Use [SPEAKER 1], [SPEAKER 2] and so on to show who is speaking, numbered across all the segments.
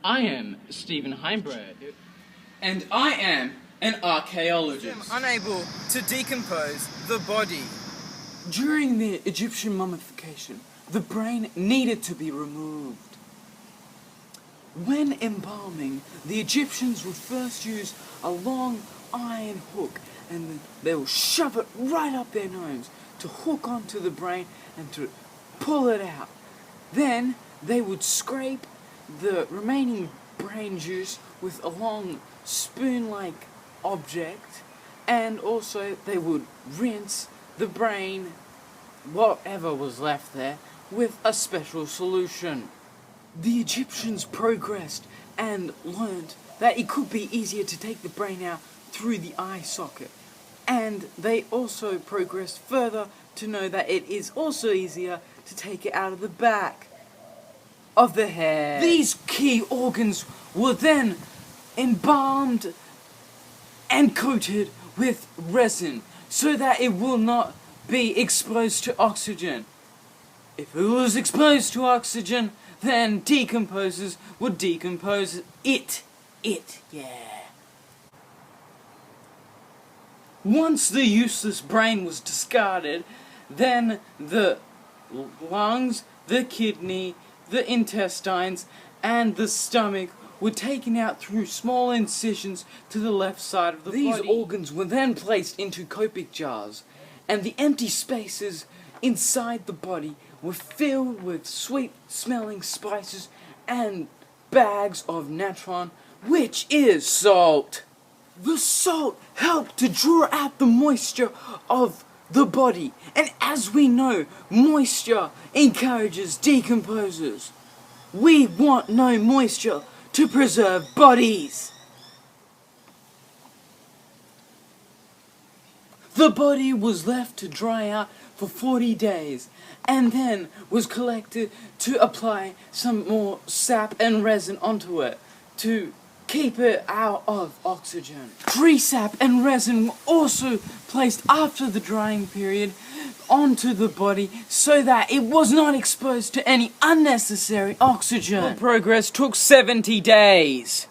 [SPEAKER 1] I am Stephen Heimbred.
[SPEAKER 2] And I am an archaeologist.
[SPEAKER 3] Unable to decompose the body.
[SPEAKER 4] During the Egyptian mummification, the brain needed to be removed. When embalming, the Egyptians would first use a long iron hook and they will shove it right up their nose to hook onto the brain and to pull it out. Then they would scrape the remaining brain juice with a long spoon-like object, and also they would rinse the brain, whatever was left there, with a special solution. The Egyptians progressed and learned that it could be easier to take the brain out through the eye socket. And they also progressed further to know that it is also easier to take it out of the back of the head. These key organs were then embalmed and coated with resin so that it will not be exposed to oxygen. If it was exposed to oxygen, then decomposers would decompose it, yeah. Once the useless brain was discarded, then the lungs, the kidney, the intestines, and the stomach were taken out through small incisions to the left side of the body. These organs were then placed into Copic jars, and the empty spaces inside the body were filled with sweet-smelling spices and bags of natron, which is salt. The salt helped to draw out the moisture of the body, and as we know, moisture encourages decomposers. We want no moisture to preserve bodies. The body was left to dry out for 40 days, and then was collected to apply some more sap and resin onto it to keep it out of oxygen. Tree sap and resin were also placed after the drying period onto the body so that it was not exposed to any unnecessary oxygen. The progress took 70 days.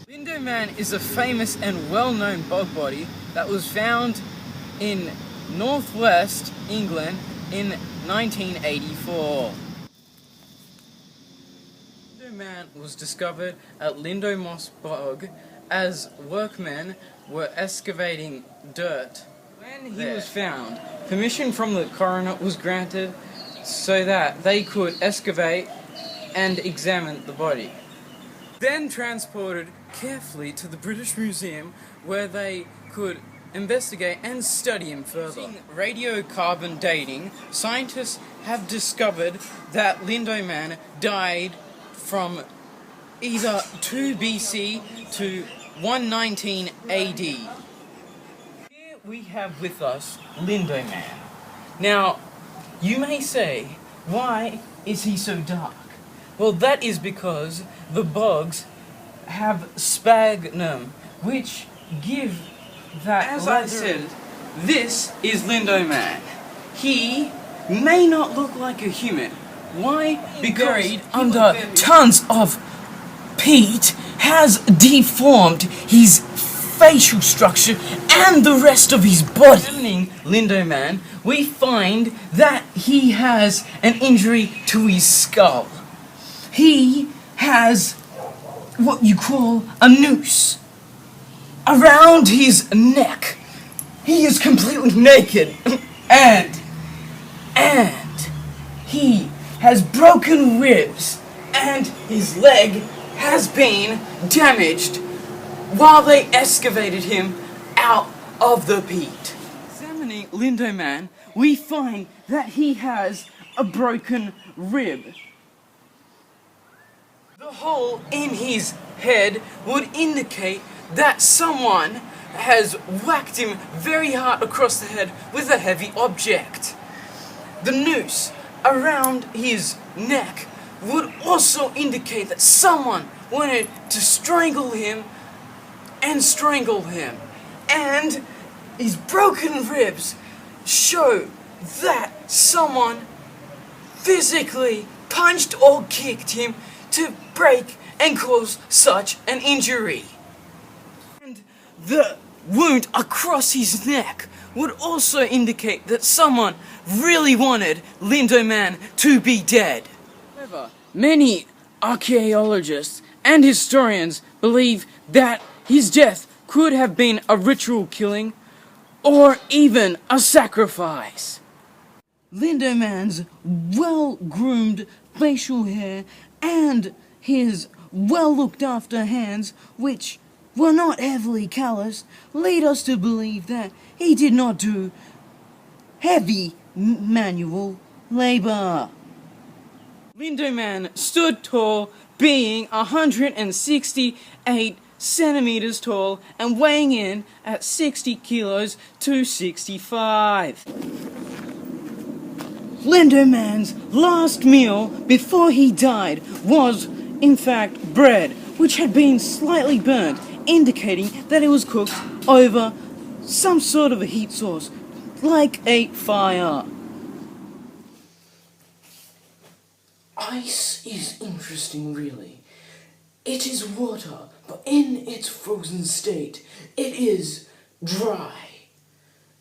[SPEAKER 3] Lindoman is a famous and well-known bog body that was found in northwest England in 1984. Lindoman was discovered at Lindomoss Bog as workmen were excavating dirt. When he was found, permission from the coroner was granted so that they could excavate and examine the body. Then transported carefully to the British Museum where they could investigate and study him further. Using radiocarbon dating, scientists have discovered that Lindoman died from either 2 BC to 119 AD. Here we have with us Lindoman. Now, you may say, why is he so dark? Well, that is because the bogs have sphagnum, which give that. As I said, this is Lindoman. He may not look like a human. Why? Because buried under tons of peat has deformed his facial structure and the rest of his body. Examining Lindoman, we find that he has an injury to his skull. He has what you call a noose around his neck. He is completely naked and he has broken ribs and his leg has been damaged while they excavated him out of the peat. Examining Lindoman, we find that he has a broken rib. The hole in his head would indicate that someone has whacked him very hard across the head with a heavy object. The noose around his neck would also indicate that someone wanted to strangle him. And his broken ribs show that someone physically punched or kicked him to break and cause such an injury. And the wound across his neck would also indicate that someone really wanted Lindo Man to be dead. However, many archaeologists and historians believe that his death could have been a ritual killing or even a sacrifice. Lindo Man's well-groomed facial hair and his well-looked-after hands, which were not heavily calloused, lead us to believe that he did not do heavy manual labor. Lindo Man stood tall, being 168 centimeters tall and weighing in at 60 kilos to 65. Lindo Man's last meal before he died was, in fact, bread, which had been slightly burnt, indicating that it was cooked over some sort of a heat source, like a fire.
[SPEAKER 5] Ice is interesting, really. It is water, but in its frozen state, it is dry.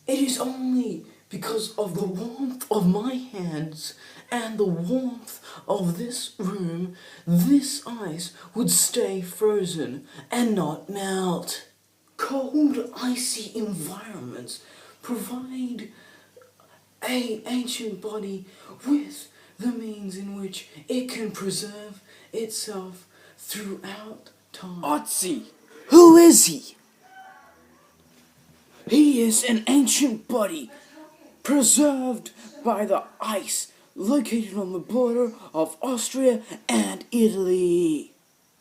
[SPEAKER 5] It is only because of the warmth of my hands and the warmth of this room, this ice would stay frozen and not melt. Cold, icy environments provide an ancient body with the means in which it can preserve itself throughout time.
[SPEAKER 3] Otzi! Who is he? He is an ancient body preserved by the ice located on the border of Austria and Italy.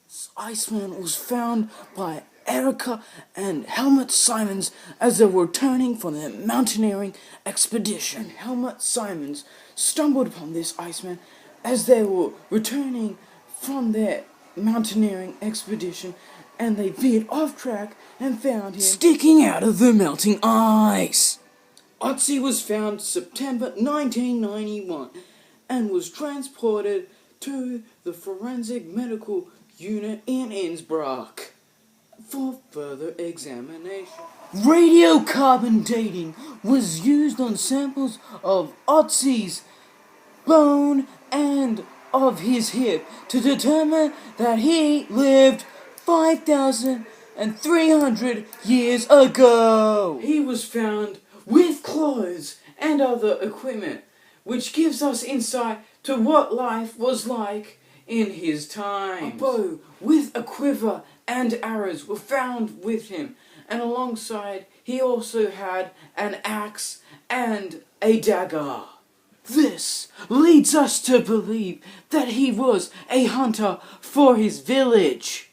[SPEAKER 3] This Iceman was found by Erica and Helmut Simons as they were returning from their mountaineering expedition. And Helmut Simons stumbled upon this Iceman as they were returning from their mountaineering expedition, and they veered off track and found him sticking out of the melting ice. Otzi was found September 1991 and was transported to the Forensic Medical Unit in Innsbruck for further examination. Radiocarbon dating was used on samples of Otzi's bone and of his hip to determine that he lived 5,300 years ago. He was found with clothes and other equipment, which gives us insight to what life was like in his time. A bow with a quiver and arrows were found with him, and alongside he also had an axe and a dagger. This leads us to believe that he was a hunter for his village.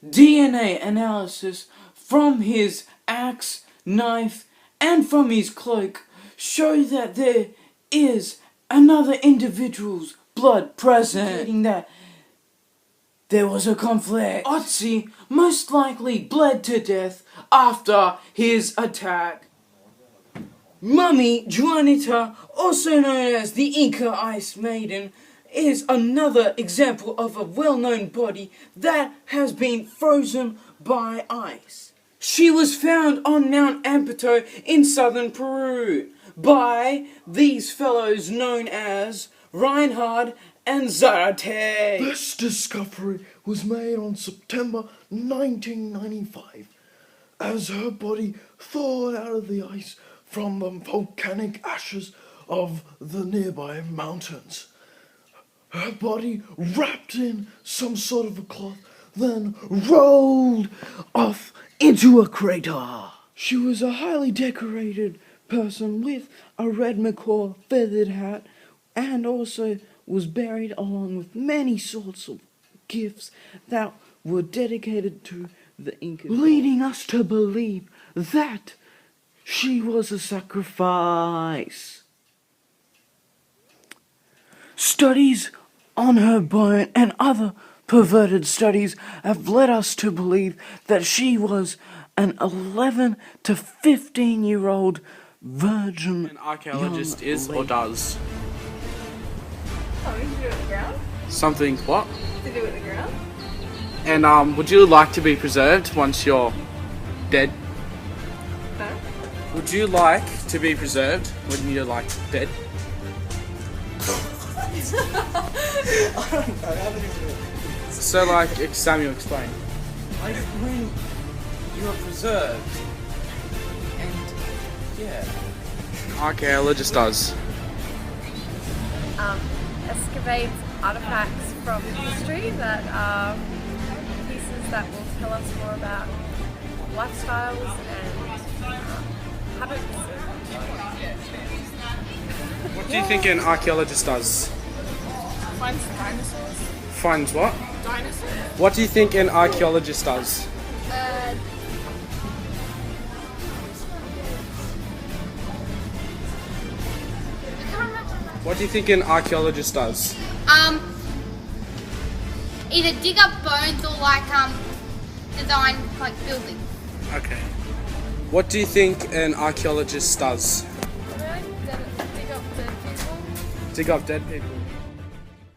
[SPEAKER 3] DNA analysis from his axe, knife, and from his cloak show that there is another individual's blood present, indicating that there was a conflict. Otzi most likely bled to death after his attack. Mummy Juanita, also known as the Inca Ice Maiden, is another example of a well-known body that has been frozen by ice. She was found on Mount Amputo in southern Peru by these fellows known as Reinhard and Zarate.
[SPEAKER 6] This discovery was made on September 1995 as her body thawed out of the ice from the volcanic ashes of the nearby mountains. Her body wrapped in some sort of a cloth, then rolled off into a crater. She was a highly decorated person with a red macaw feathered hat, and also was buried along with many sorts of gifts that were dedicated to the Incas, leading us to believe that she was a sacrifice. Studies on her bone and other perverted studies have led us to believe that she was an 11 to 15-year-old virgin
[SPEAKER 2] An archaeologist
[SPEAKER 6] young
[SPEAKER 2] is or
[SPEAKER 6] lady.
[SPEAKER 2] does
[SPEAKER 7] Something to do with the ground?
[SPEAKER 2] something what?
[SPEAKER 7] To do with the ground?
[SPEAKER 2] And would you like to be preserved once you're dead?
[SPEAKER 7] No?
[SPEAKER 2] Would you like to be preserved when you're like dead? So like Samuel explained.
[SPEAKER 3] Like when you are preserved, and yeah.
[SPEAKER 2] Archaeologist does.
[SPEAKER 7] Excavates artifacts from history that are pieces that will tell us more about lifestyles and habits.
[SPEAKER 2] What do you think an archaeologist does?
[SPEAKER 7] Finds dinosaurs.
[SPEAKER 2] Finds what?
[SPEAKER 7] Dinosaurs?
[SPEAKER 2] What do you think an archaeologist does? What do you think an archaeologist does?
[SPEAKER 8] Either dig up bones or like design like buildings.
[SPEAKER 2] Okay. What do you think an archaeologist does?
[SPEAKER 7] Dig up dead people.
[SPEAKER 2] Dig up dead people.